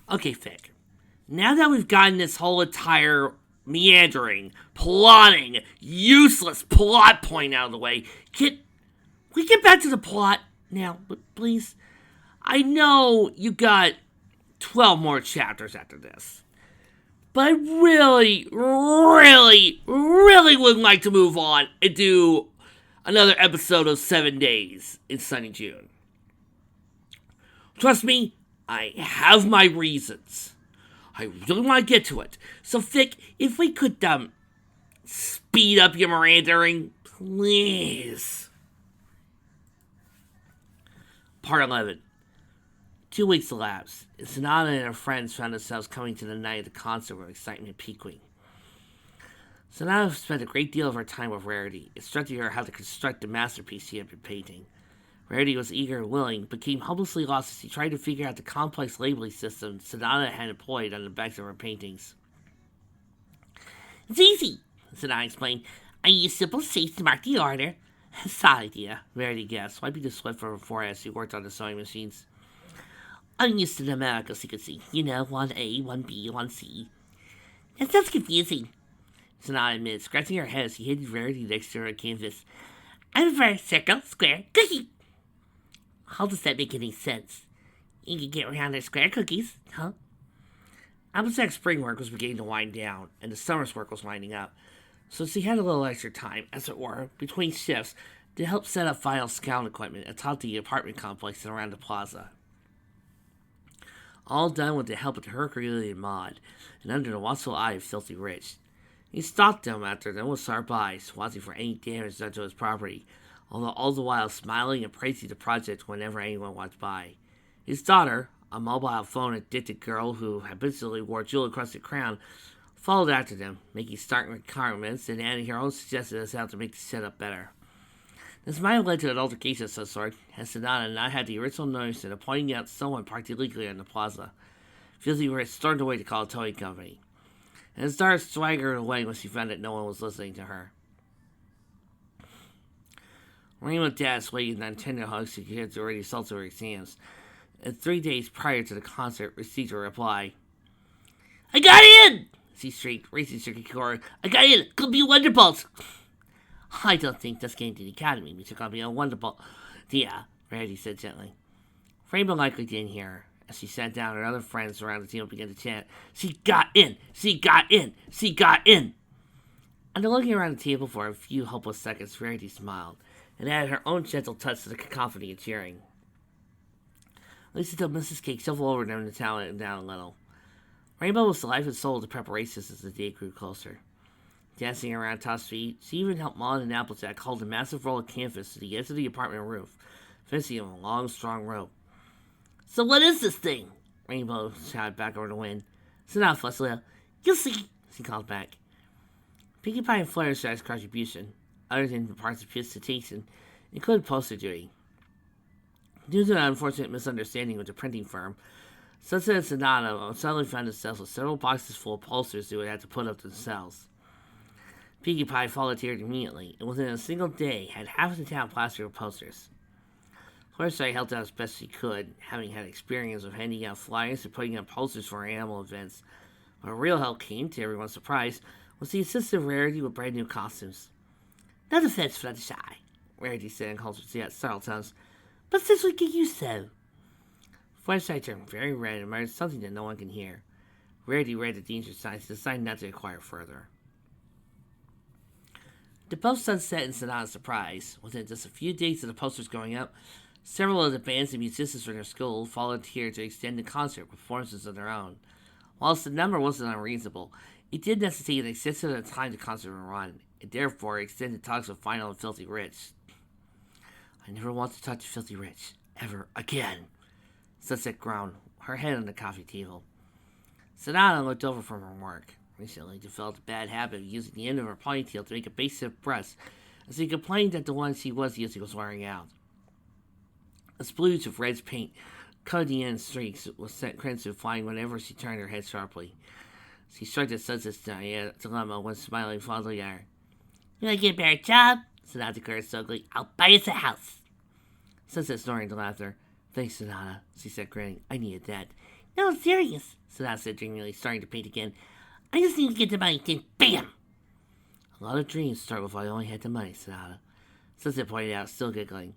Okay, Fick. Now that we've gotten this whole entire meandering, plotting, useless plot point out of the way, can we get back to the plot now, please? I know you got 12 more chapters after this, but I really, really, really would like to move on and do another episode of 7 Days in Sunny June. Trust me, I have my reasons. I really want to get to it. So, Vic, if we could, speed up your Mirandering, please. Part 11. 2 weeks elapsed, and Sonata and her friends found themselves coming to the night of the concert with excitement peaking. Sonata spent a great deal of her time with Rarity, instructing her how to construct the masterpiece she had been painting. Rarity was eager and willing, but became hopelessly lost as she tried to figure out the complex labeling system Sonata had employed on the backs of her paintings. "It's easy," Sonata explained. "I use simple shapes to mark the order." "Solid idea," Rarity guessed, wiping the sweat from her forehead as she worked on the sewing machines. "I'm used to the numerical sequencing. 1A, 1B, 1C. "That sounds confusing," Sonata admitted, scratching her head as she hid Rarity next to her canvas. "I prefer circle, square, cookie." "How does that make any sense?" "You can get around their square cookies, huh?" Applejack's spring work was beginning to wind down, and the summer's work was winding up, so she had a little extra time, as it were, between shifts to help set up final scout equipment atop the apartment complex and around the plaza. All done with the help of the Herculean Maud, and under the watchful eye of Filthy Rich. He stalked them after them with sharp eyes, watching for any damage done to his property, although all the while smiling and praising the project whenever anyone walked by. His daughter, a mobile phone addicted girl who habitually wore jewel-encrusted crown, followed after them, making startling comments and adding her own suggestions on how to make the setup better. This might have led to an altercation of some sort, had Sonata not had the original notion of pointing out someone parked illegally on the plaza. Filthy Rich stormed away to call a towing company, and his daughter swaggered away when she found that no one was listening to her. Raymond Das waited on tender hugs she had already assaulted her exams, and 3 days prior to the concert received a reply. "I got in!" she shrieked, racing to record. "I got in! Could be Wonderbolt!" "I don't think that's getting to the academy, Mr. Could be a Wonderbolt." "Yeah," Randy said gently. Rainbow likely didn't hear her. As she sat down, her other friends around the table began to chant, "She got in! She got in! She got in!" After looking around the table for a few hopeless seconds, Rarity smiled, and added her own gentle touch to the cacophony of cheering. Lisa told Mrs. Cake shuffle over them to tally it down a little. Rainbow was the life and soul of the preparations as the day grew closer. Dancing around Todd's feet, she even helped Maud and Applejack hold a massive roll of canvas to the edge of the apartment roof, fencing him a long, strong rope. "So what is this thing?" Rainbow shouted back over the wind. "Sit down, Flushlill. You'll see," she called back. Pinkie Pie and Fluttershy's contribution, other than the parts of presentation, included poster duty. Due to an unfortunate misunderstanding with the printing firm, Sunset and Sonata suddenly found themselves with several boxes full of posters they would have to put up themselves. Pinkie Pie volunteered immediately, and within a single day had half of the town plastered with posters. Fluttershy helped out as best she could, having had experience of handing out flyers and putting up posters for animal events. But real help came, to everyone's surprise, was the assistant Rarity with brand new costumes. "No offense, Fluttershy," Rarity said in cultured yet subtle tones, "but since we get you so." Fluttershy turned very red and muttered something that no one can hear. Rarity read the danger signs and decided not to inquire further. To both Sunset and Sonata's surprise, within just a few days of the posters going up, several of the bands and musicians from their school volunteered to extend the concert with performances of their own. Whilst the number wasn't unreasonable, it did necessitate an extensive amount of time the concert would run, and therefore extended talks with Final and Filthy Rich. "I never want to talk to Filthy Rich, ever again," Sunset groaned, her head on the coffee table. Sonata looked over from her work. Recently developed a bad habit of using the end of her ponytail to make a basic breast, as she complained that the one she was using was wearing out. A splooge of red paint colored the end streaks with sent crimson flying whenever she turned her head sharply. She shrugged at Sunset's dilemma when smiling fondly at her. "You want to get a better job?" Sonata declared sulkily. "I'll buy us a house." Sunset snoring to laughter. "Thanks, Sonata," she said, grinning. "I needed that. No, I'm serious, Sonata said dreamily, starting to paint again. I just need to get the money, then bam! A lot of dreams start with I only had the money, Sonata. Sunset pointed out, still giggling.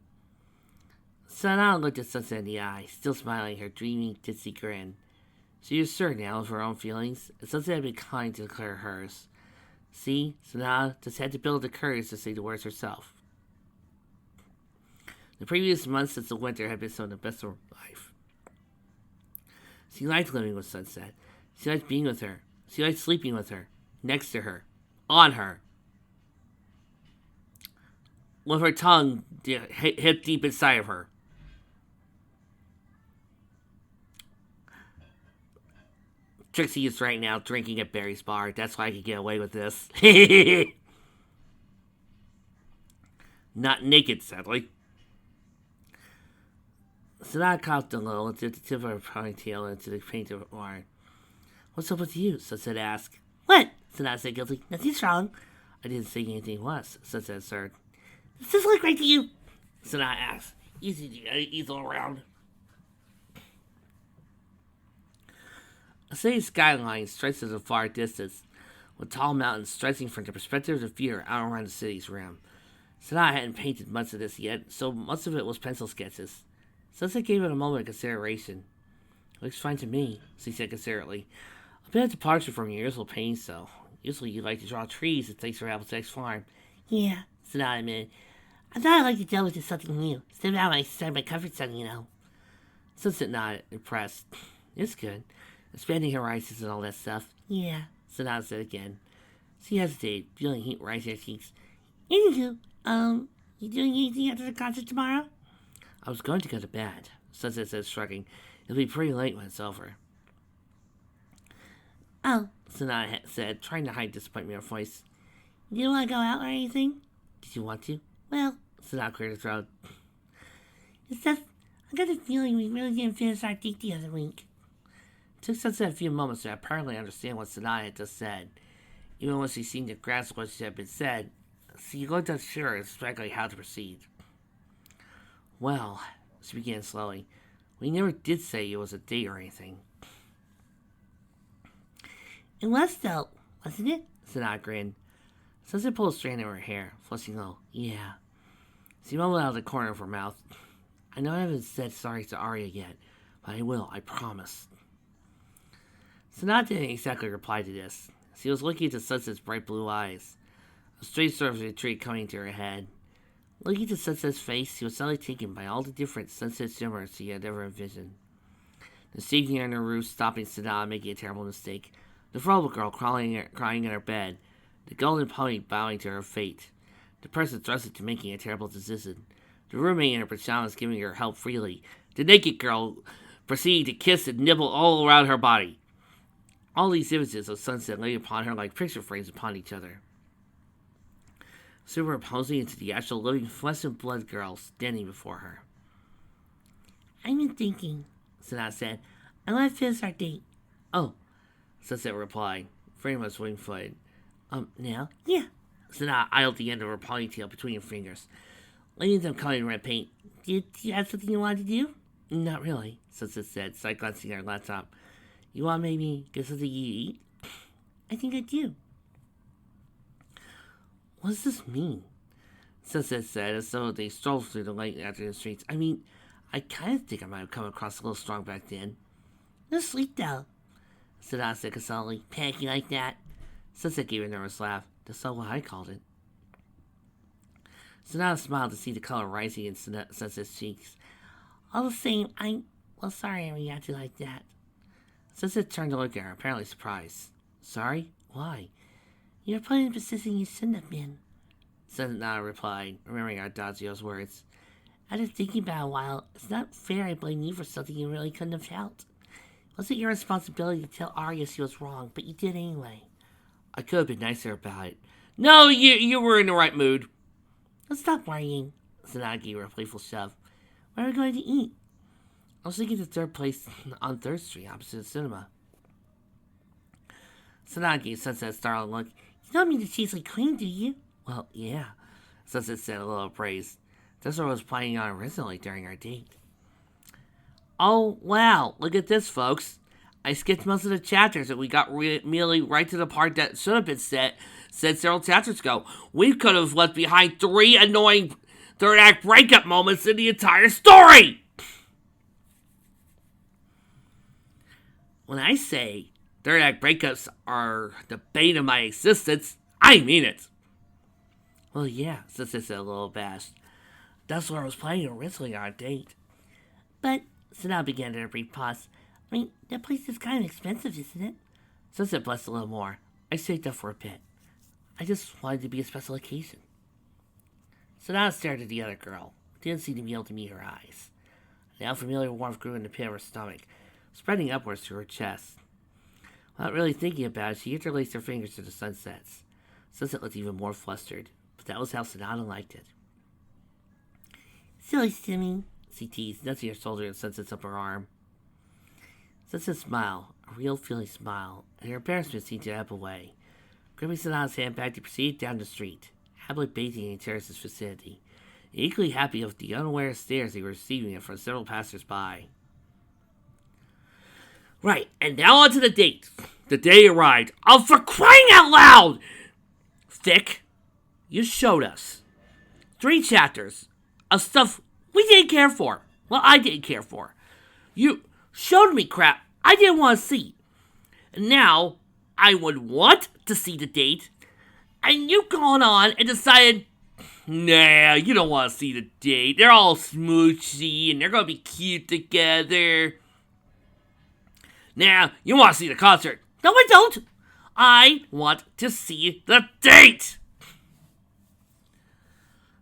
Sonata looked at Sunset in the eye, still smiling her dreamy, ditzy grin. She was certain now of her own feelings, and Sunset had been kind to declare hers. See, Sonata just had to build the courage to say the words herself. The previous months since the winter had been some of the best of her life. She liked living with Sunset. She liked being with her. She liked sleeping with her, next to her, on her. With her tongue hip deep inside of her. Trixie is right now drinking at Barry's bar. That's why I can get away with this. Not naked, sadly. Sonata coughed a little and dipped the tip of her ponytail into the painted wire. What's up with you? Sunset asked. What? Sonata said guiltily. Nothing's wrong. I didn't say anything was, Sunset answered. Does this look right to you? Sonata asked. Easy to easel around. A city skyline stretched in the far distance, with tall mountains stretching from the perspective of view out around the city's rim. Sonata hadn't painted much of this yet, so most of it was pencil sketches. Sunset gave it a moment of consideration. Looks fine to me, she said considerately. A bit of departure from your usual paints, though. Usually you like to draw trees and things for Applejack's farm. Yeah, Sonata admitted. I thought I'd like to delve into something new. Step out outside my comfort zone, you know. Sunset nodded, impressed. It's good. Expanding horizons and all that stuff. Yeah, Sonata said again. She hesitated, feeling heat rise in her cheeks. Anywho, you doing anything after the concert tomorrow? I was going to go to bed, Sunset said, shrugging. It'll be pretty late when it's over. Oh, Sonata said, trying to hide disappointment in her voice. You don't want to go out or anything? Did you want to? Well, Sonata cleared her throat. It's just, I got a feeling we really didn't finish our date the other week. It took Sunset a few moments to apparently understand what Sonata had just said. Even when she seemed to grasp what had been said, she looked unsure exactly how to proceed. Well, she began slowly, we never did say it was a date or anything. It was though, wasn't it? Sonata grinned. Sunset pulled a strand of her hair, flushing low. Yeah. She mumbled out of the corner of her mouth. I know I haven't said sorry to Arya yet, but I will, I promise. Sonata didn't exactly reply to this. She was looking into Sunset's bright blue eyes, a strange sort of intrigue coming into her head. Looking into Sunset's face, she was suddenly taken by all the different sunset shimmers she had ever envisioned. The sneaking on her roof, stopping Sonata, making a terrible mistake. The Frobel girl crying in her bed. The golden pony bowing to her fate. The person trusted to making a terrible decision. The roommate in her pajamas giving her help freely. The naked girl proceeding to kiss and nibble all around her body. All these images of Sunset lay upon her like picture frames upon each other, superimposing into the actual living flesh and blood girl standing before her. I've been thinking, Sonata said. I want to finish our date. Oh, Sunset replied, very much wing-footed. Now? Yeah. Sonata eyed the end of her ponytail between her fingers, letting them color in red paint. Did you have something you wanted to do? Not really, Sunset said, side glancing at her laptop. You want maybe get something you eat? I think I do. What does this mean? Sunset said, as though they strolled through the late afternoon streets. I mean, I kind of think I might have come across a little strong back then. No sleep, though, Sonata said consolingly. Panicky like that. Sunset gave a nervous laugh. That's not what I called it. Sonata smiled to see the color rising in Sunset's cheeks. All the same, well, sorry I reacted like that. Sunset turned to look at her, apparently surprised. Sorry? Why? You're putting in position you shouldn't have been, Sonata replied, remembering Ardagio's words. After thinking about it a while, it's not fair I blame you for something you really couldn't have helped. It wasn't your responsibility to tell Arya she was wrong, but you did anyway. I could have been nicer about it. No, you were in the right mood. Let's stop worrying, Sonata gave her a playful shove. Where are we going to eat? I was thinking the third place on 3rd Street, opposite the cinema. Sonata gave Sunset a startled look. You don't mean the cheesy queen, do you? Well, yeah, Sunset said, a little appraised. That's what I was planning on originally during our date. Oh, wow, look at this, folks. I skipped most of the chapters and we got merely right to the part that should have been said several chapters ago. We could have left behind 3 annoying third act breakup moments in the entire story! When I say third act breakups are the bane of my existence, I mean it. Well, yeah, Sunset said a little abashed. That's what I was planning originally on a date. But, Sonata began in a brief pause. I mean, that place is kind of expensive, isn't it? Sunset blushed a little more. I saved up for a bit. I just wanted to be a special occasion. Sonata stared at the other girl. Didn't seem to be able to meet her eyes. An unfamiliar warmth grew in the pit of her stomach, spreading upwards to her chest. Without really thinking about it, she interlaced her fingers to the sunsets. Sunset looked even more flustered, but that was how Sonata liked it. Silly Simmy, she teased, nudging her shoulder and Sunset's upper arm. Sunset smiled, a real feeling smile, and her embarrassment seemed to ebb away. Gripping Sonata's hand back, they proceeded down the street, happily bathing in Terrace's vicinity, equally happy of the unaware stares they were receiving from several passers-by. Right, and now on to the date. The day arrived. Oh, for crying out loud! Thick, you showed us 3 chapters of stuff we didn't care for. Well, I didn't care for. You showed me crap I didn't want to see. And now, I would want to see the date, and you gone on and decided, nah, you don't want to see the date. They're all smoochy, and they're going to be cute together. Now, you want to see the concert. No, I don't. I want to see the date.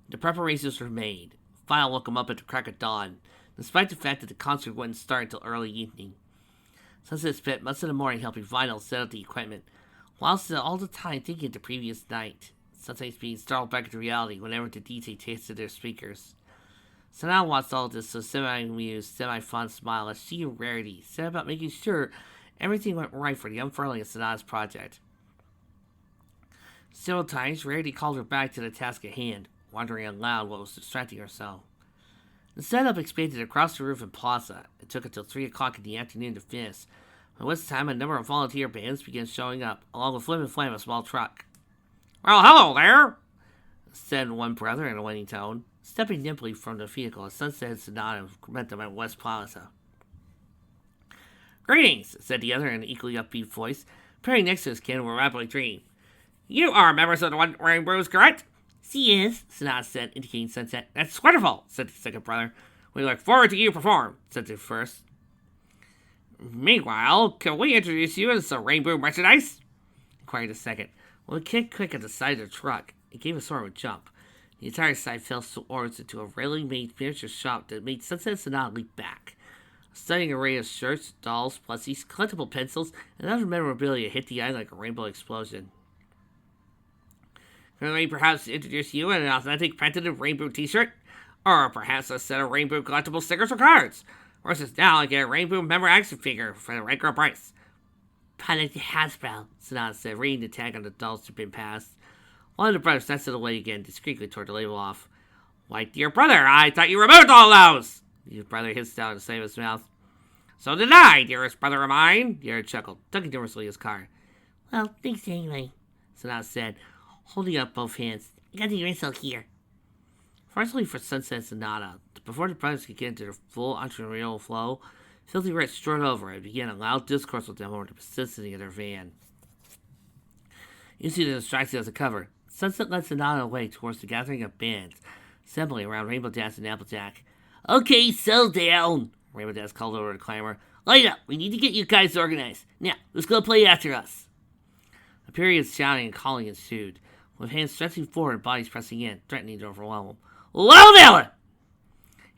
The preparations were made. File woke him up at the crack of dawn, despite the fact that the concert wouldn't start until early evening. Sunset spent much of the morning helping Vinyl set up the equipment, whilst all the time thinking of the previous night, sometimes being startled back into reality whenever the DJ tasted their speakers. Sonata watched all this with a semi-amused, semi-fond smile as she and Rarity set about making sure everything went right for the unfurling of Sonata's project. Several times, Rarity called her back to the task at hand, wondering aloud what was distracting her so. The setup expanded across the roof and plaza. It took until 3 o'clock in the afternoon to finish, by which time a number of volunteer bands began showing up, along with Flim and Flam, a small truck. Well, hello there, said one brother in a winning tone, stepping nimbly from the vehicle as Sunset and Sonata met them at West Plaza. Greetings, said the other in an equally upbeat voice, appearing next to his kin were rapidly dreaming. You are members of the One Rainbows, correct? She is, Sonata said, indicating Sunset. That's wonderful, said the second brother. We look forward to you perform, said the first. Meanwhile, can we introduce you as some rainbow merchandise? Inquired the second. Well, it kicked quick at the side of the truck. It gave a sort of a jump. The entire side fell towards into a railing-made miniature shop that made Sunset and Sonata leap back. A stunning array of shirts, dolls, plushies, collectible pencils, and other memorabilia hit the eye like a rainbow explosion. Can we perhaps introduce you in an authentic printed rainbow t-shirt? Or perhaps a set of rainbow collectible stickers or cards? Versus now I get a rainbow member action figure for the regular price. Product Hasbro, Sonata said, reading the tag on the dolls to been passed. One of the brothers nested away again, discreetly toward the label off. Why, dear brother, I thought you removed all those! His brother hissed out and saved his mouth. So did I, dearest brother of mine, the other chuckled, tugging nervously his car. Well, thanks anyway, Sonata said, holding up both hands. I got the whistle here. Fortunately for Sunset and Sonata, before the brothers could get into their full entrepreneurial flow, Filthy Rich strode over and began a loud discourse with them over the persistence of their van. Using the distraction as a cover, Sunset led Sonata away towards the gathering of bands, assembling around Rainbow Dash and Applejack. Okay, settle down, Rainbow Dash called over the clamor. Light up, we need to get you guys organized. Now, who's gonna play after us? A period of shouting and calling ensued, with hands stretching forward and bodies pressing in, threatening to overwhelm them. Loud Ellen!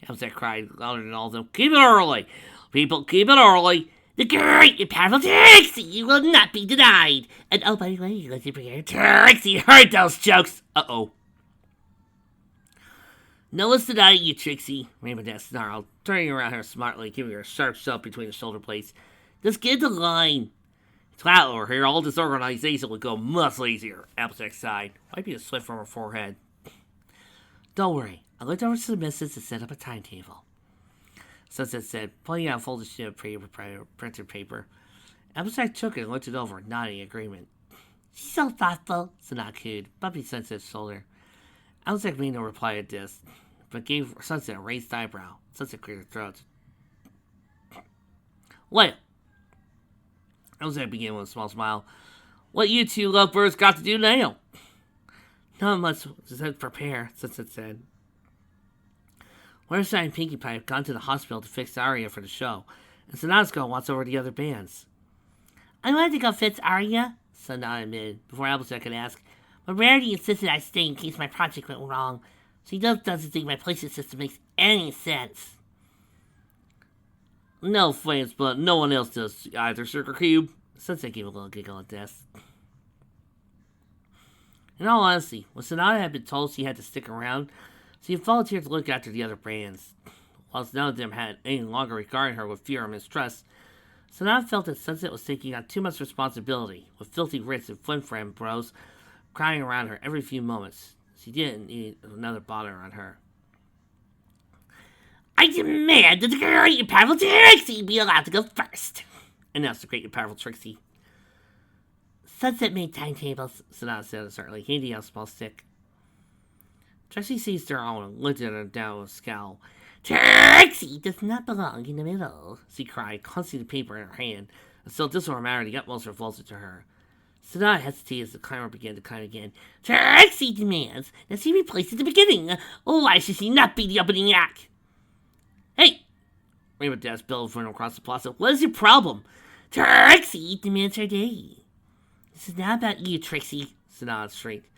Applejack cried louder than all of them. Keep it early! People, keep it early! The great and powerful Trixie, you will not be denied! And oh, by the way, you're going to bring your Trixie heard those jokes! Uh-oh. No one's denying you, Trixie, Rainbow Dash snarled, turning around her smartly, giving her a sharp shove between the shoulder blades. Just get the line. It's flat over here, all this organization would go much easier, Applejack sighed, wiping a sweat from her forehead. Don't worry, I looked over to the missus and set up a timetable, Sunset said, pulling out a folded sheet of printed paper. Abstract took it and looked it over, nodding agreement. She's so thoughtful, Sonata cooed, bumping Sunset's shoulder. Abstract made no reply at this, but gave Sunset a raised eyebrow. Sunset cleared her throat. What? Abstract began with a small smile. What you two lovebirds got to do now? Not much to prepare, Sunset said. Waterside and Pinkie Pie have gone to the hospital to fix Aria for the show, and Sonata's going to watch over the other bands. I wanted to go fix Aria, Sonata admitted, before Applejack could ask, but Rarity insisted I stay in case my project went wrong, so he doesn't think my placement system makes any sense. No offense, but no one else does either, Sugar Cube. Sunset gave a little giggle at this. In all honesty, when Sonata had been told she had to stick around, she had volunteered to look after the other bands. Whilst none of them had any longer regarded her with fear or mistrust, Sonata felt that Sunset was taking on too much responsibility, with filthy Ritz and Flim Flam bros crowding around her every few moments. She didn't need another bother on her. I demand that the great and powerful Trixie be allowed to go first, announced the great and powerful Trixie. Sunset made timetables, Sonata said uncertainly, handing out a small stick. Trixie seized her own and looked at her down with a scowl. Trixie does not belong in the middle, she cried, clutching the paper in her hand, and still this were a matter the utmost revolted to her. Sonata hesitated as the climber began to climb again. Trixie demands that she be placed at the beginning. Why should she not be the opening act? Hey! Rainbow Dash bellowed from across the plaza. What is your problem? Trixie demands her day. This is not about you, Trixie, Sonata shrieked.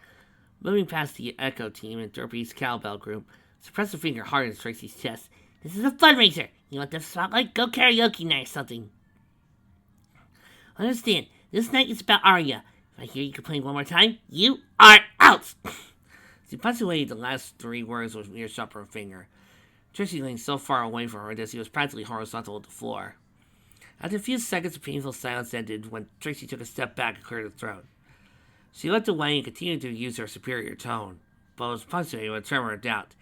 Moving past the Echo team and Derpy's cowbell group, she pressed her finger hard into Trixie's chest. This is a fundraiser. You want the spotlight? Go karaoke night or something. Understand, this night is about Aria. If I hear you complain one more time, you are out! She punctuated the last three words with earshot her finger. Trixie leaned so far away from her that she was practically horizontal to the floor. After a few seconds of painful silence ended when Trixie took a step back and cleared her throat. She looked away and continued to use her superior tone, but was punctuated with a tremor of doubt.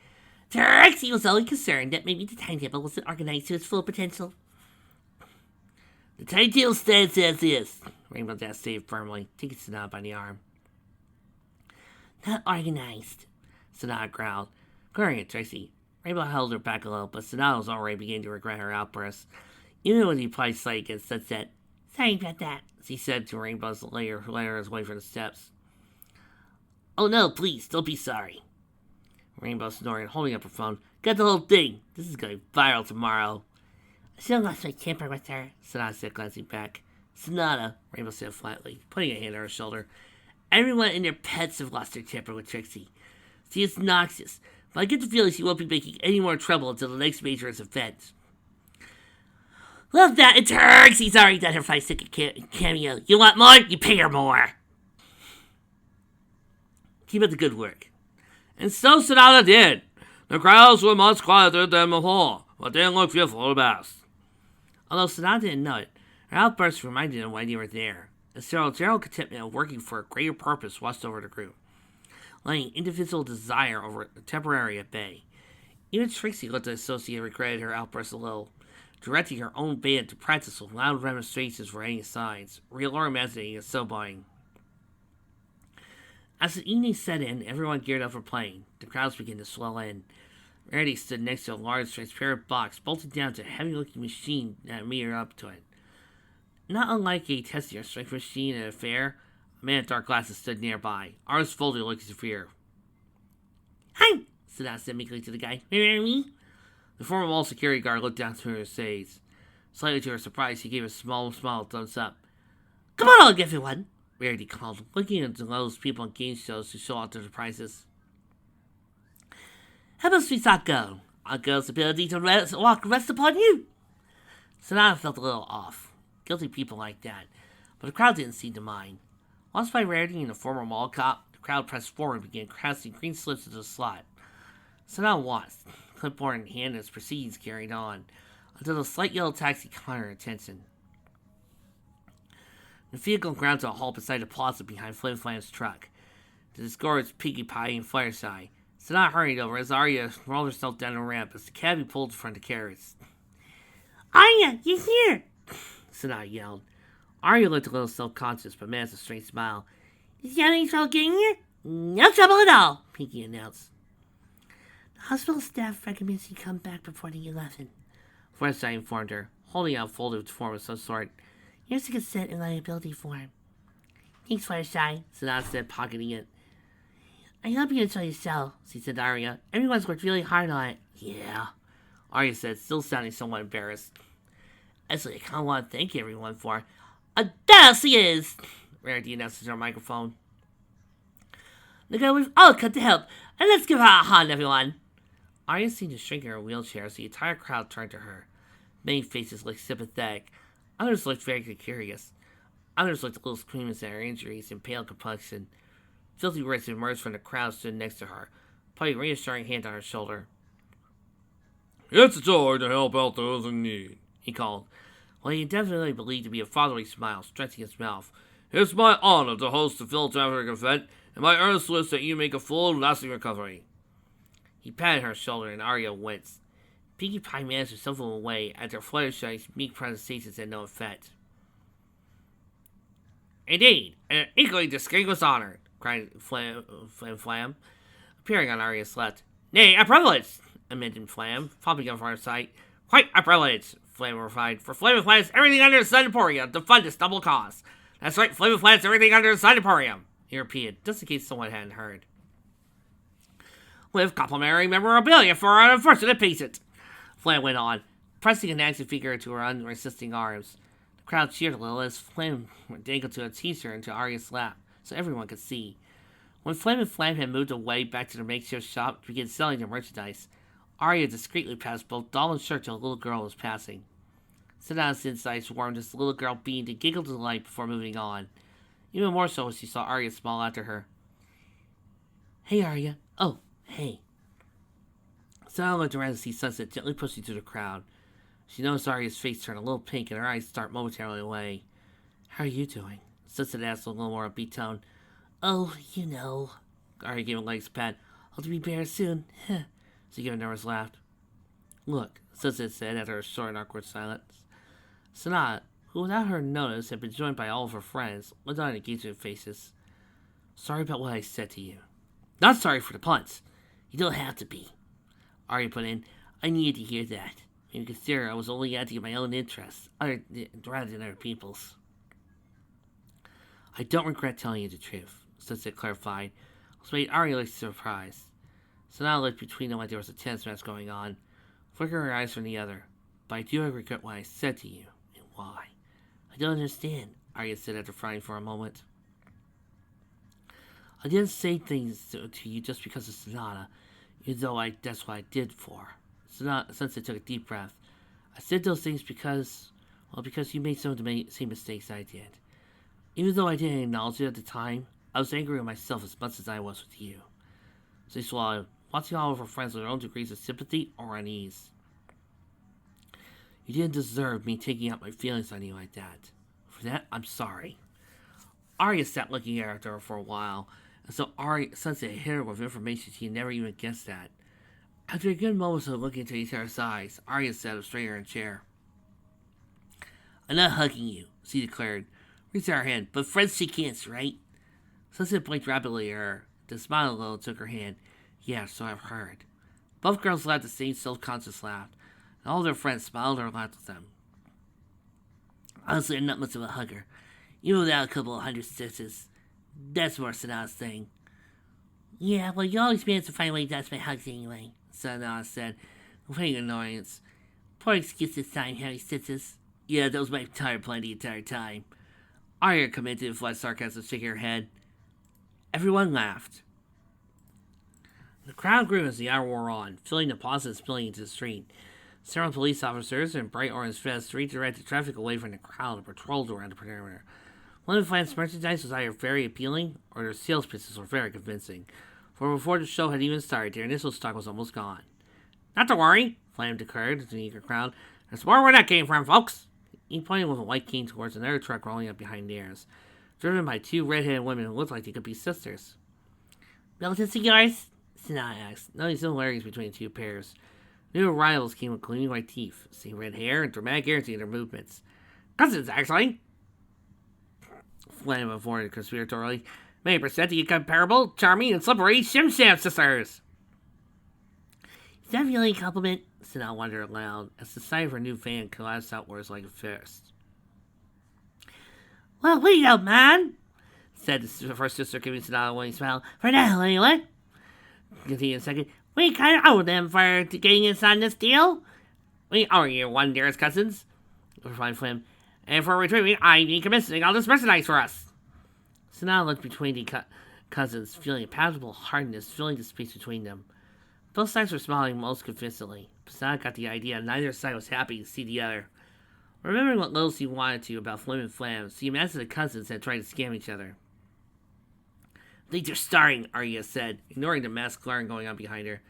Trixie was only concerned that maybe the timetable wasn't organized to its full potential. The timetable stands as is, Rainbow Dash stated firmly, taking Sonata by the arm. Not organized, Sonata growled, glaring at Trixie. Rainbow held her back a little, but Sonata was already beginning to regret her outburst. Even when he applied slight against Sunset. Sorry about that, she said to Rainbow's layer who led her his way for the steps. Oh no, please, don't be sorry. Rainbow snorted, holding up her phone. Got the whole thing. This is going viral tomorrow. I should have lost my temper with her, Sonata said, glancing back. Sonata, Rainbow said flatly, putting a hand on her shoulder. Everyone and their pets have lost their temper with Trixie. She is noxious, but I get the feeling she won't be making any more trouble until the next major event. Love that, and Trixie's already done her 5-second cameo. You want more? You pay her more. Keep up the good work. And so Sonata did. The crowds were much quieter than before, but didn't look fearful at best. Although Sonata didn't know it, her outburst reminded him why they were there. A general contentment of working for a greater purpose washed over the group, laying individual desire over temporary at bay. Even Trixie looked as though she had regretted her outburst a little, directing her own band to practice with loud remonstrations for any signs, real or imagining, and so buying. As the evening set in, everyone geared up for playing. The crowds began to swell in. Rarity stood next to a large, transparent box bolted down to a heavy-looking machine that mirrored up to it. Not unlike a testing or strength machine at a fair, a man in dark glasses stood nearby, arms folded looking severe. Hi, Sonata said meekly to the guy. Remember me? The former mall security guard looked down through her shades. Slightly to her surprise, he gave a small thumbs up. Come on, everyone, Rarity called, looking at those people on game shows who show out their prizes. How about Sweet Sako? Our girl's ability to rest upon you. Sonata felt a little off. Guilty people like that. But the crowd didn't seem to mind. Watched by Rarity and the former mall cop, the crowd pressed forward and began casting green slips into the slot. Sonata watched, clipboard in hand as proceedings carried on, until the slight yellow taxi caught her attention. The vehicle ground to a halt beside the plaza behind Flim Flam's truck. To discourage Pinkie Pie and Fluttershy, Sonata hurried over as Arya rolled herself down the ramp as the cabbie pulled in front of the carriage. Arya, you're here! Sonata yelled. Arya looked a little self-conscious, but managed a straight smile. Is you having trouble getting here? No trouble at all, Pinky announced. The hospital staff recommends you come back before the 11. Fluttershy informed her, holding out a folded form of some sort. Here's the consent and liability form. Thanks, Fluttershy, Sonata said, pocketing it. I hope you enjoy yourself, she said to Arya. Everyone's worked really hard on it. Yeah, Arya said, still sounding somewhat embarrassed. Actually, I kind of want to thank everyone for... That she is! Rarity announced to her microphone. Look, we've all come to help, and let's give her a hand, everyone. Arya seemed to shrink in her wheelchair as the entire crowd turned to her. Many faces looked sympathetic. Others looked very curious. Others looked a little squeamish at her injuries and pale complexion. Filthy Rich emerged from the crowd and stood next to her, putting a reassuring hand on her shoulder. It's a joy to help out those in need, he called, while he definitely believed to be a fatherly smile stretching his mouth. It's my honor to host the philanthropic event, and my earnest wish that you make a full, lasting recovery. He patted her shoulder, and Arya winced. Pinkie Pie managed to shuffle away after Fluttershy's meek protestations had no effect. Indeed, an equally distinguished honor, cried Flam, appearing on Arya's left. Nay, a privilege, amended Flam, popping up on her side. Quite a privilege, Flam replied, for Flam plans everything under the Sun Emporium to fund this double cause. That's right, Flam plans everything under the Sun Emporium, he repeated, just in case someone hadn't heard. With complimentary memorabilia for our unfortunate patient, Flam went on, pressing an action figure into her unresisting arms. The crowd cheered a little as Flam dangled to a t-shirt into Arya's lap, so everyone could see. When Flam and Flam had moved away back to their makeshift shop to begin selling their merchandise, Arya discreetly passed both doll and shirt to a little girl who was passing. Sonata's insides warmed as the little girl beamed and giggled with delight before moving on. Even more so as she saw Arya smile after her. Hey, Arya. Oh, hey. Sonata looked around to see Sunset gently pushing through the crowd. She noticed Arya's face turn a little pink and her eyes start momentarily away. How are you doing? Sunset asked in a little more upbeat tone. Oh, you know. Arya gave a legs pat. I'll be better soon. She gave a nervous laugh. Look, Sunset said after a short and awkward silence. Sonata, who without her notice had been joined by all of her friends, looked on engaging faces. Sorry about what I said to you. Not sorry for the punts. You don't have to be. Arya put in, I needed to hear that. And consider I was only acting in my own interests, rather than other people's. I don't regret telling you the truth, Sunset clarified, which made Arya look surprised. Sonata looked between them like there was a tense match going on, flickering her eyes from the other. But I do regret what I said to you, and why. I don't understand, Arya said after frowning for a moment. I didn't say things to you just because of Sonata, even though that's what I did for. Sunset took a deep breath. I said those things because you made some of the same mistakes I did. Even though I didn't acknowledge it at the time, I was angry with myself as much as I was with you. She swallowed, watching all of her friends with their own degrees of sympathy or unease. You didn't deserve me taking out my feelings on you like that. For that, I'm sorry. Arya sat looking at her for a while, and so Sunset hit her with information she had never even guessed at. After a good moment of looking into each other's eyes, Arya sat up straighter in her chair. I'm not hugging you, she declared, reaching her hand, but friends she can't, right? Sunset blinked rapidly at her, then smiled a little and took her hand. Yeah, so I've heard. Both girls laughed the same self-conscious laugh, and all their friends smiled or laughed with them. Honestly, I'm not much of a hugger, even without a couple of hundred stitches. That's more Sonata's thing. Yeah, well, you always manage to find a way to dodge my hugs anyway, Sonata said, with annoyance. Poor excuse this time, Harry Stitches. Yeah, that was my entire plan the entire time. Arya commented with less sarcasm, shaking her head. Everyone laughed. The crowd grew as the hour wore on, filling the plaza and spilling into the street. Several police officers in bright orange vests redirected traffic away from the crowd and patrolled around the perimeter. One of the plant's merchandise was either very appealing, or their sales pitches were very convincing, for before the show had even started, their initial stock was almost gone. Not to worry, Flam declared to the eager crowd. There's more where that came from, folks. He pointed with a white cane towards another truck rolling up behind theirs, driven by two red-headed women who looked like they could be sisters. Relatives of yours? Sonata asked, noting similarities between the two pairs. New arrivals came with gleaming white teeth, same red hair, and dramatic energy in their movements. Cousins, actually. Flame avoided conspiratorially. Many percent the incomparable, charming, and slippery Shim Sham sisters. Is that really a compliment? Sonata wondered aloud as the sight of her new fan collapsed outwards like a fist. Well, we don't mind, said the first sister, giving Sonata a winning smile. For now, anyway. Continued second. We kind of owe them for getting us on this deal. We are your one dearest cousins, replied Flynn. And for retrieving, I need commissioning all this merchandise for us. Sonata looked between the cousins, feeling a palpable hardness filling the space between them. Both sides were smiling most convincingly. Sonata got the idea neither side was happy to see the other. Remembering what little she wanted to about Flim and Flam, she imagined the cousins had tried to scam each other. I think they're starting, Arya said, ignoring the masked glaring going on behind her.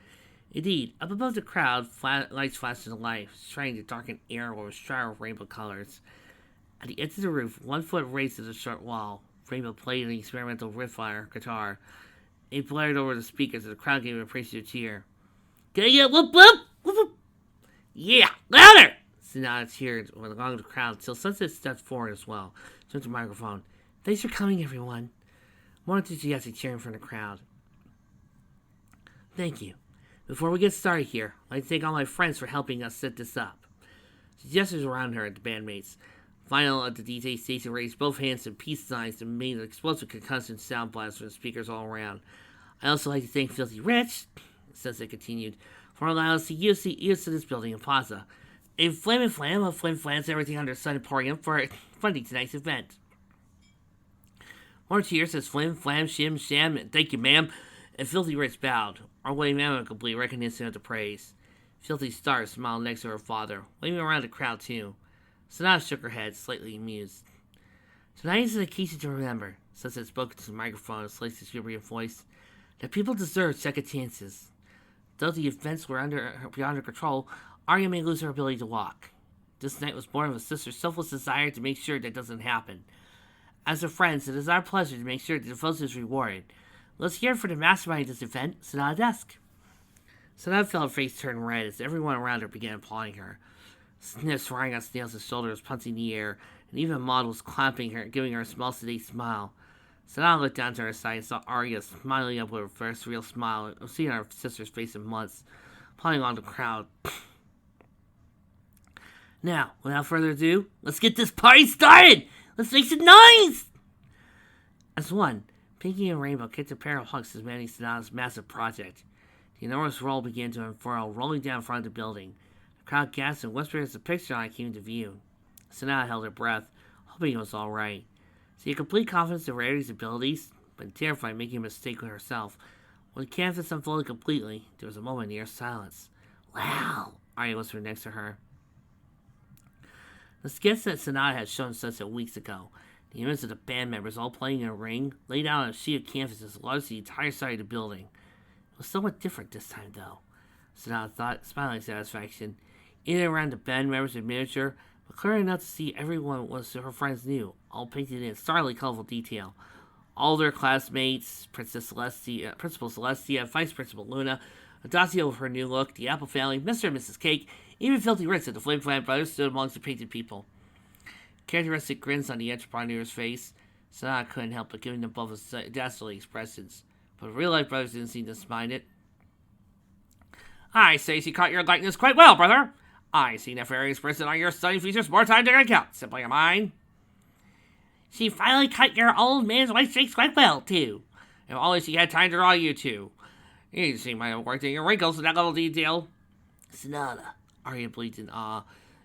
Indeed, up above the crowd, lights flashed into life, trying to darken air with a shower of rainbow colors. At the edge of the roof, 1 foot raised to the short wall, Rainbow played an experimental riff-fire guitar. It blared over the speakers as the crowd gave an appreciative cheer. Can I get whoop whoop? Whoop whoop? Yeah, louder! Sonata cheered along the crowd till Sunset stepped forward as well, took the microphone. Thanks for coming, everyone. More enthusiastic cheering from the crowd. Thank you. Before we get started here, I'd like to thank all my friends for helping us set this up. She gestures around her at the bandmates. Final at the DJ station raised both hands in peace signs and made an explosive concussion sound blast from the speakers all around. I'd also like to thank Filthy Rich, since it continued, for allowing us to use this building and plaza. And Flam and Flam of Flam Flams everything under the sun Emporium for funding tonight's event. More cheers as Flim, Flam, Shim, Sham, and thank you, ma'am. And Filthy Rich bowed, our waving amicably recognition of the praise. Filthy Star smiled next to her father, waving around the crowd too. Sonata shook her head, slightly amused. Tonight is an occasion to remember, Sunset spoke into the microphone in a slightly exuberant voice, that people deserve second chances. Though the events were beyond her control, Arya may lose her ability to walk. This night was born of a sister's selfless desire to make sure that doesn't happen. As her friends, it is our pleasure to make sure that the devotion is rewarded. Let's hear it for the mastermind of this event, Sonata Desk. Sonata felt her face turn red as everyone around her began applauding her. Sniffs flying on Snails' shoulders, punching the air, and even Maud was clapping her, giving her a small, sedate smile. Sonata looked down to her side and saw Arya smiling up with her first real smile of seeing her sister's face in months, applauding on the crowd. Now, without further ado, let's get this party started! Let's make some noise! As one, Pinky and Rainbow kicked a pair of hugs as managing Sonata's massive project. The enormous roll began to unfurl, rolling down in front of the building. The crowd gasped and whispered as the picture line came into view. Sonata held her breath, hoping it was all right. She had complete confidence in Rarity's abilities, but terrified of making a mistake with herself. When the canvas unfolded completely, there was a moment of near silence. Wow! Arya whispered next to her. The sketch that Sonata had shown Sunset weeks ago, the images of the band members all playing in a ring, laid out on a sheet of canvas as large as the entire side of the building. It was somewhat different this time, though, Sonata thought, smiling satisfaction. In and around the band members in miniature, but clear enough to see everyone was her friends knew, all painted in startling colorful detail. All their classmates, Principal Celestia, Vice Principal Luna, Adacio with her new look, the Apple family, Mr. and Mrs. Cake, even Filthy Rich and the Flame Flam brothers stood amongst the painted people. Characteristic grins on the entrepreneur's face. Sonata couldn't help but giving them both dastardly expressions, but the real-life brothers didn't seem to mind it. I say she caught your likeness quite well, brother. I see nefarious person on your stunning features more time than I count, simply a mine. She finally cut your old man's white streaks quite well, too. If only she had time to draw you two. You seem might have worked in your wrinkles in that little detail. Sonata, Arya blinked in awe,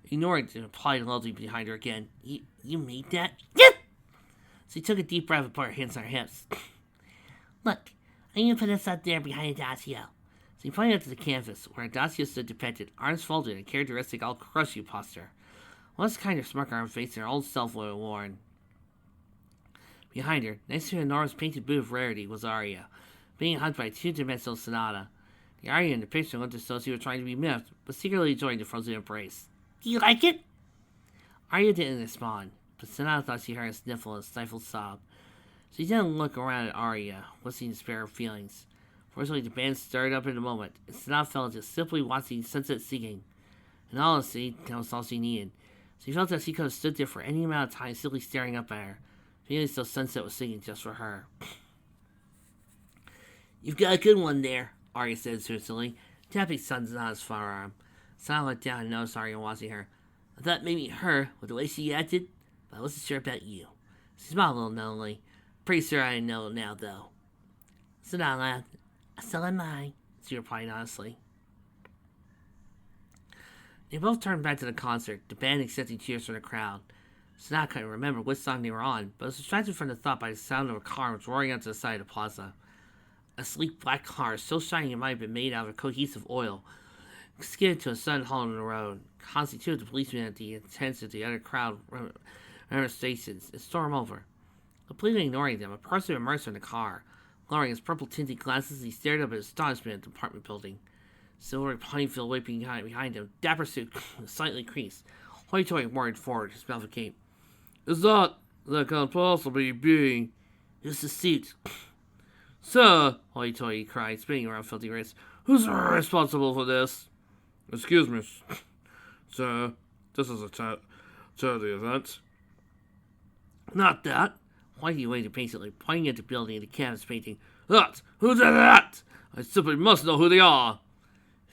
ignoring the implied loyalty behind her again. You made that? Yep! She took a deep breath and put her hands on her hips. Look, I'm gonna put this up there behind Adacio. She pointed up to the canvas, where Adacio stood depicted, arms folded in a characteristic all-crush you posture. Once kind of smirk on her face her old self would have worn. Behind her, next to an enormous painted booth of Rarity, was Arya, being hugged by a two-dimensional Sonata. The Arya in the picture looked as though she were trying to be miffed, but secretly enjoying the frozen embrace. Do you like it? Arya didn't respond, but Sonata thought she heard a sniffle and a stifled sob. She didn't look around at Arya, wishing to spare her feelings. Fortunately, the band stirred up in a moment, and Sonata felt just simply watching Sunset singing. In all honesty, that was all she needed. She felt that she could have stood there for any amount of time simply staring up at her. Feeling so Sunset was singing just for her. You've got a good one there, Arya said seriously, tapping Sonata's forearm. Sonata looked down and noticed Arya watching her. I thought maybe her, with the way she acted, but I wasn't sure about you. She smiled a little knowingly. Pretty sure I know now, though. Sonata laughed. So am I, she replied honestly. They both turned back to the concert, the band accepting cheers from the crowd. Sonata couldn't remember which song they were on, but was distracted from the thought by the sound of a car roaring onto the side of the plaza. A sleek black car, so shiny it might have been made out of cohesive oil, skidded to a sudden halt on the road. Constantly, two of the policemen at the attention of the other crowd stations and stormed over. Completely ignoring them, a person emerged from the car. Lowering his purple-tinted glasses, he stared up in astonishment at the apartment building. Silver Ponyfield waiting behind him, dapper suit slightly creased. Hoy-toy warred forward, his mouth agape. That can't possibly be. It's the suit. Sir, Hoy-toy cried, spinning around filthy wrists. Who's responsible for this? Excuse me, sir. This is a charity event. Not that. Whitey waited patiently, pointing at the building and the canvas painting. That! Who did that? I simply must know who they are.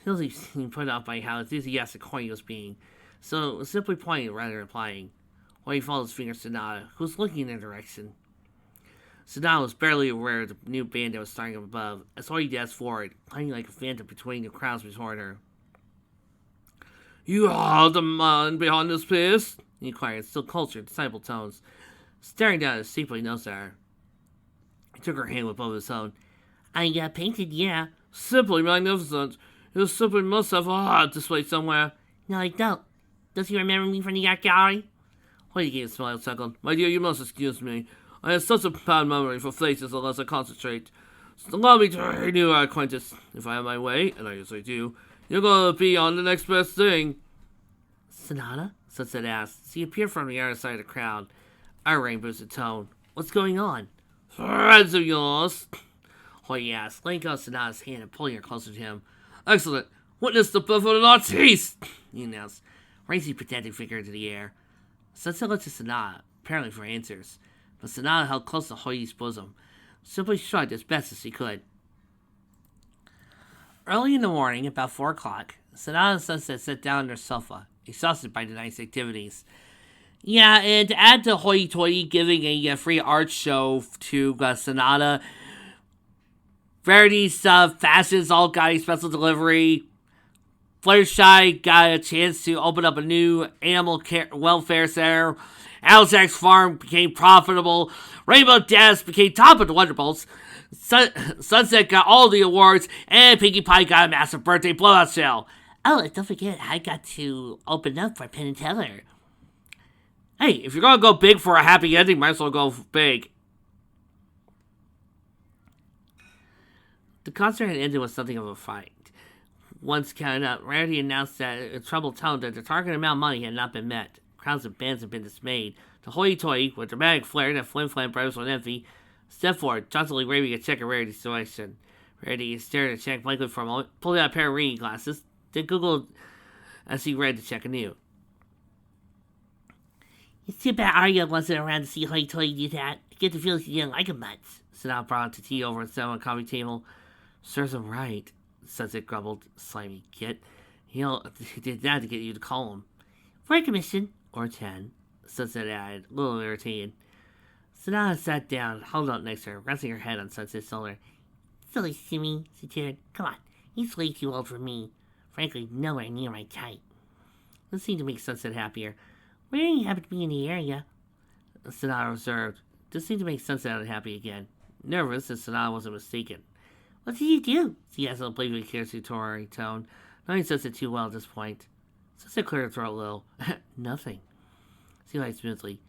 Filthy seemed put out by how enthusiastic Whitey was being, so it was simply pointing rather than replying. Whitey followed his finger to Sonata, who was looking in their direction. Sonata was barely aware of the new band that was starting up above, as Whitey dashed forward, climbing like a phantom between the crowds before her. You are the man behind this piece? He inquired, still cultured, disciple tones, staring down as deeply noticed at her. He took her hand with both his own. I got painted, yeah. Simply magnificent. You simply must have a art display somewhere. No, I don't. Does he remember me from the art gallery? Whitey gave a smile and chuckled. My dear, you must excuse me. I have such a bad memory for faces unless I concentrate. So allow me to renew our acquaintance. If I have my way, and I usually do, you're going to be on the next best thing. Sonata? Sunset asked. She appeared from the other side of the crowd. Our boosted tone. What's going on? Friends of yours? Hoy asked, laying out Sonata's hand and pulling her closer to him. Excellent. Witness the birth of an artiste, he announced, raising the pathetic figure into the air. Sunset looked to Sonata, apparently for answers, but Sonata held close to Hoy's bosom, simply shrugged as best as she could. Early in the morning, about 4 o'clock, Sonata and Sunset sat down on their sofa, exhausted by the night's activities. Yeah, and to add to Hoy-toy giving a free art show to Sonata, Verity's fashions all got a special delivery. Fluttershy got a chance to open up a new animal welfare center. Aljack's farm became profitable. Rainbow Dash became top of the Wonderbolts. Sunset got all the awards, and Pinkie Pie got a massive birthday blowout sale. Oh, and don't forget, I got to open up for Penn and Teller. Hey, if you're gonna go big for a happy ending, might as well go big. The concert had ended with something of a fight. Once counted up, Rarity announced that in a troubled tone that the target amount of money had not been met. Crowds of bands had been dismayed. The Hoy-toy, with dramatic flair that Flim Flam brothers would envy, stepped forward, jauntily waving a check at Rarity's direction. Rarity stared at the check blankly for a moment, pulled out a pair of reading glasses, then googled as he read the check anew. It's too bad Arya wasn't around to see Hoy-toy do that. I get the feeling she didn't like him much. Sonata brought out the tea over and sat on the coffee table. Serves him right, Sunset grumbled. Slimy kid. He did that to get you to call him. For a commission, or 10, Sunset added, a little irritated. Sonata sat down, held up next to her, resting her head on Sunset's shoulder. Silly Simmy, she cheered. Come on, he's way too old for me. Frankly, nowhere near my type. This seemed to make Sunset happier. Where do you happen to be in the area? Sonata observed. This seemed to make Sunset unhappy again. Nervous, as Sonata wasn't mistaken. What did you do? She asked in a playfully accusatory tone, knowing Sunset too well at this point. Sunset cleared her throat a little. Nothing. She lied smoothly.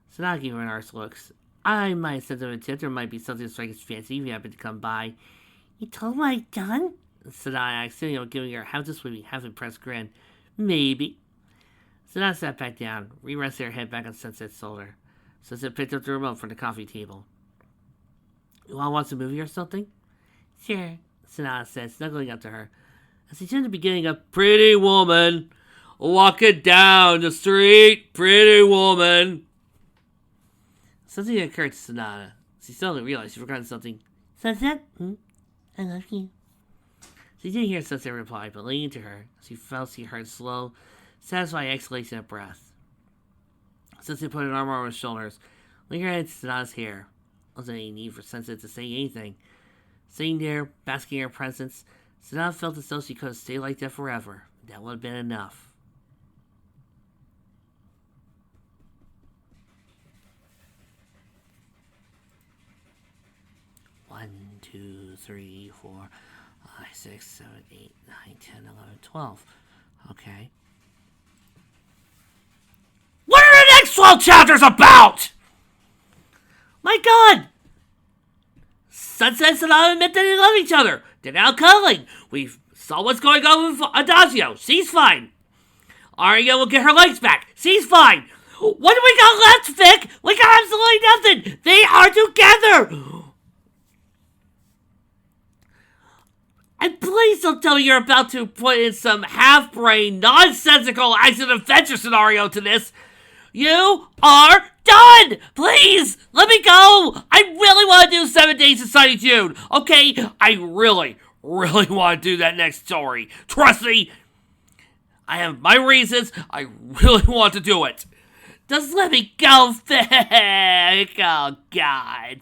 Sonata gave her an arse looks. I might have sent him a tip. There might be something to strike his fancy if you happen to come by. You told him what I'd done? Sonata asked, sitting up, giving her half disbelieving, half impressed grin. Maybe. Sonata sat back down, re-rested her head back on Sunset's shoulder. Sunset picked up the remote from the coffee table. You want to watch a movie or something? Sure, Sonata said, snuggling up to her. As he turned the beginning of Pretty Woman, walking down the street, pretty woman. Something occurred to Sonata. She suddenly realized she'd forgotten something. Sunset? I love you. She didn't hear Sunset reply, but leaning into her, she felt she heard slow, satisfying exhalation of breath. Sunset put an arm around her shoulders, laying her head into Sonata's hair. Wasn't any need for Sunset to say anything. Sitting there, basking in her presence, Sonata felt as though she could have stayed like that forever. That would have been enough. One, 2, 3, 4, 5, 6, 7, 8, 9, 10, 11, 12. Okay. What are the next 12 chapters about? My God! Sunset and Sonata admit that they love each other. They're now cuddling. We saw what's going on with Adagio. She's fine. Arya will get her legs back. She's fine. What do we got left, Vic? We got absolutely nothing. They are together. And please don't tell me you're about to put in some half-brain, nonsensical action-adventure scenario to this. You are done! Please, let me go! I really want to do 7 Days of Sunny June, okay? I really want to do that next story. Trust me, I have my reasons. I really want to do it. Just let me go, Vic. Oh, God.